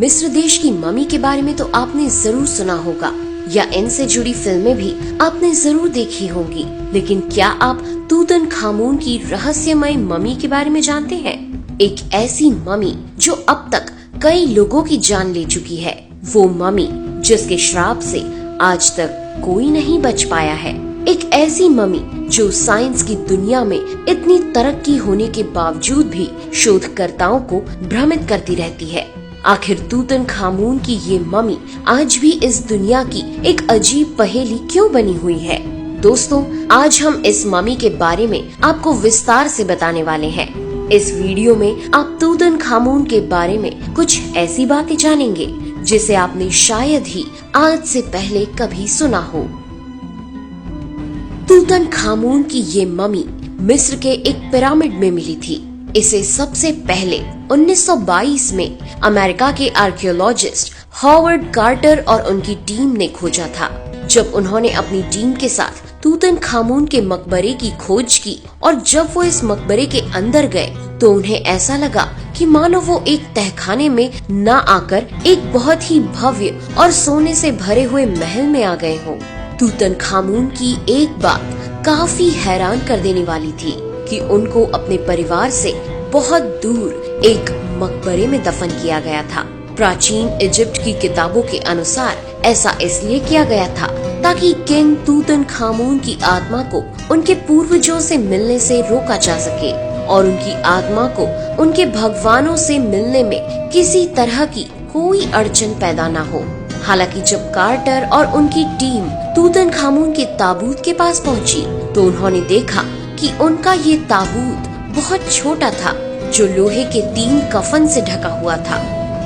मिस्र देश की मम्मी के बारे में तो आपने जरूर सुना होगा या इनसे जुड़ी फिल्में भी आपने जरूर देखी होंगी, लेकिन क्या आप तूतनखामुन की रहस्यमय मम्मी के बारे में जानते हैं? एक ऐसी मम्मी जो अब तक कई लोगों की जान ले चुकी है, वो मम्मी जिसके श्राप से आज तक कोई नहीं बच पाया है। एक ऐसी मम्मी जो साइंस की दुनिया में इतनी तरक्की होने के बावजूद भी शोधकर्ताओं को भ्रमित करती रहती है। आखिर तूतनखामुन की ये मम्मी आज भी इस दुनिया की एक अजीब पहेली क्यों बनी हुई है? दोस्तों, आज हम इस मम्मी के बारे में आपको विस्तार से बताने वाले हैं। इस वीडियो में आप तूतनखामुन के बारे में कुछ ऐसी बातें जानेंगे जिसे आपने शायद ही आज से पहले कभी सुना हो। तूतनखामुन की ये मम्मी मिस्र के एक पिरामिड में मिली थी। इसे सबसे पहले 1922 में अमेरिका के आर्कियोलॉजिस्ट हॉवर्ड कार्टर और उनकी टीम ने खोजा था। जब उन्होंने अपनी टीम के साथ तूतनखामुन के मकबरे की खोज की और जब वो इस मकबरे के अंदर गए तो उन्हें ऐसा लगा कि मानो वो एक तहखाने में न आकर एक बहुत ही भव्य और सोने से भरे हुए महल में आ गए हों। तूतनखामुन की एक बात काफी हैरान कर देने वाली थी कि उनको अपने परिवार से बहुत दूर एक मकबरे में दफन किया गया था। प्राचीन इजिप्ट की किताबों के अनुसार ऐसा इसलिए किया गया था ताकि किंग तूतनखामुन की आत्मा को उनके पूर्वजों से मिलने से रोका जा सके और उनकी आत्मा को उनके भगवानों से मिलने में किसी तरह की कोई अड़चन पैदा न हो। हालांकि जब कार्टर और उनकी टीम तूतनखामुन के ताबूत के पास पहुंची तो उन्होंने देखा कि उनका ये ताबूत बहुत छोटा था, जो लोहे के 3 कफन से ढका हुआ था।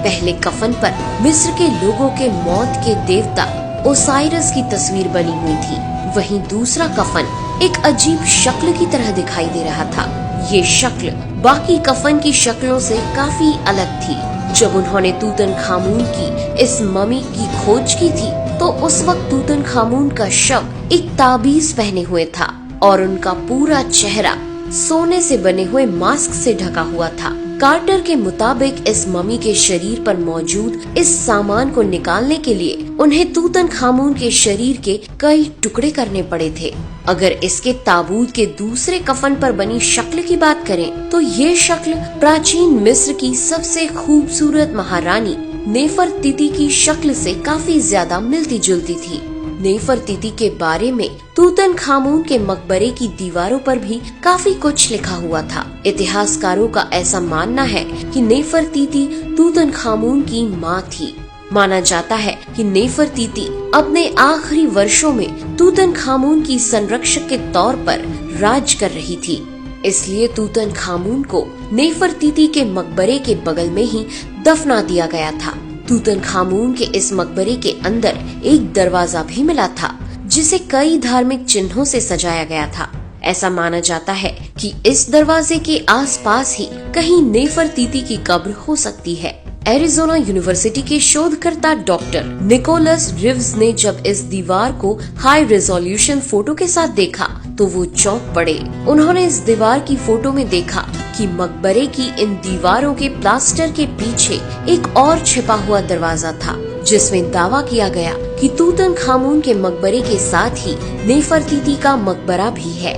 पहले कफन पर मिस्र के लोगों के मौत के देवता ओसाइरस की तस्वीर बनी हुई थी। वहीं दूसरा कफन एक अजीब शक्ल की तरह दिखाई दे रहा था। ये शक्ल बाकी कफन की शक्लों से काफी अलग थी। जब उन्होंने तूतनखामुन की इस मम्मी की खोज की थी तो उस वक्त तूतनखामुन का शव एक ताबीज पहने हुए था और उनका पूरा चेहरा सोने से बने हुए मास्क से ढका हुआ था। कार्टर के मुताबिक इस मम्मी के शरीर पर मौजूद इस सामान को निकालने के लिए उन्हें तूतनखामुन के शरीर के कई टुकड़े करने पड़े थे। अगर इसके ताबूत के दूसरे कफन पर बनी शक्ल की बात करें तो ये शक्ल प्राचीन मिस्र की सबसे खूबसूरत महारानी नेफरतीति की शक्ल से काफी ज्यादा मिलती जुलती थी। नेफरतीति के बारे में तूतनखामुन के मकबरे की दीवारों पर भी काफी कुछ लिखा हुआ था। इतिहासकारों का ऐसा मानना है कि नेफरतीति तूतनखामुन की मां थी। माना जाता है कि नेफरतीति अपने आखिरी वर्षों में तूतनखामुन की संरक्षक के तौर पर राज कर रही थी। इसलिए तूतनखामुन को नेफरतीति के मकबरे के बगल में ही दफना दिया गया था। तूतनखामुन के इस मकबरे के अंदर एक दरवाजा भी मिला था जिसे कई धार्मिक चिन्हों से सजाया गया था। ऐसा माना जाता है कि इस दरवाजे के आसपास ही कहीं नेफरतीति की कब्र हो सकती है। एरिजोना यूनिवर्सिटी के शोधकर्ता डॉक्टर निकोलस रिव्स ने जब इस दीवार को हाई रेजोल्यूशन फोटो के साथ देखा तो वो चौंक पड़े। उन्होंने इस दीवार की फोटो में देखा कि मकबरे की इन दीवारों के प्लास्टर के पीछे एक और छिपा हुआ दरवाजा था जिसमें दावा किया गया कि तूतनखामुन के मकबरे के साथ ही नेफरतीति का मकबरा भी है।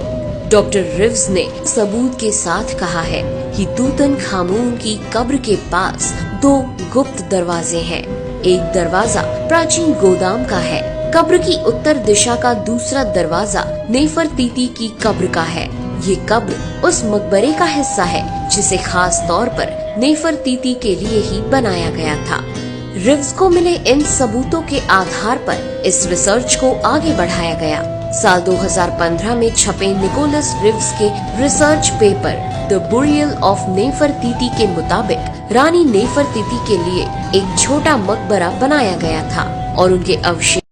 डॉक्टर रिव्स ने सबूत के साथ कहा है कि तूतनखामुन की कब्र के पास 2 गुप्त दरवाजे हैं। एक दरवाजा प्राचीन गोदाम का है। कब्र की उत्तर दिशा का दूसरा दरवाजा नेफरतीति की कब्र का है। ये कब्र उस मकबरे का हिस्सा है जिसे खास तौर पर नेफरतीति के लिए ही बनाया गया था। रिव्स को मिले इन सबूतों के आधार पर इस रिसर्च को आगे बढ़ाया गया। साल 2015 में छपे निकोलस रिव्स के research paper the burial of Nefertiti के मुताबिक रानी नेफरतीति के लिए एक छोटा मकबरा बनाया गया था और उनके अवशेष